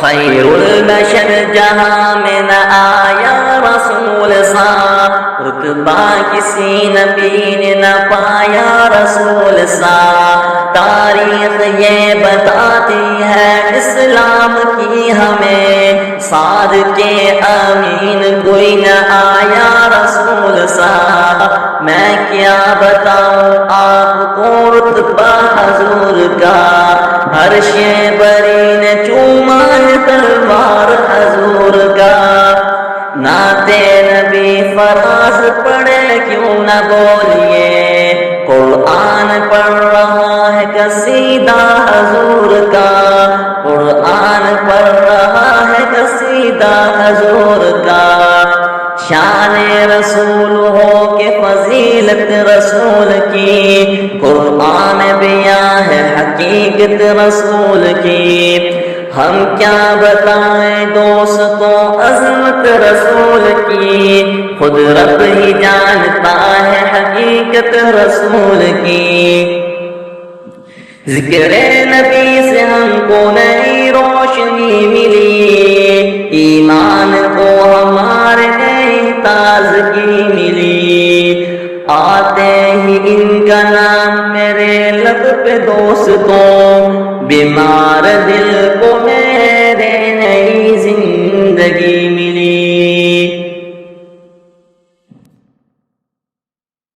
خیر البشر جہاں میں نہ آیا رسول سا، رتبہ کسی نبی نے نہ پایا رسول سا۔ تاریخ یہ بتاتی ہے اسلام کی ہمیں، صادق امین کوئی نہ آیا رسول سا۔ میں کیا بتاؤں آپ کو رتبہ حضور کا، عرش بری نے چوما ہے تلوار حضور کا۔ نعت نبی فراز پڑھے کیوں نہ بولیے، قرآن پڑھ رہا ہے قصیدہ حضور کا، قرآن پڑھ رہا ہے قصیدہ حضور کا۔ شان رسول ہو کہ فضیلت رسول کی، قرآن بیان ہے حقیقت رسول کی۔ ہم کیا بتائیں دوستوں عظمت رسول کی، خود رب ہی جانتا ہے حقیقت رسول کی۔ ذکر نبی سے ہم کو نئی روشنی ملی، ایمان کو ہمارے نئی تازگی ملی۔ آتے ہی ان کا نام میرے لب پہ دوستوں، بیمار دل کو میں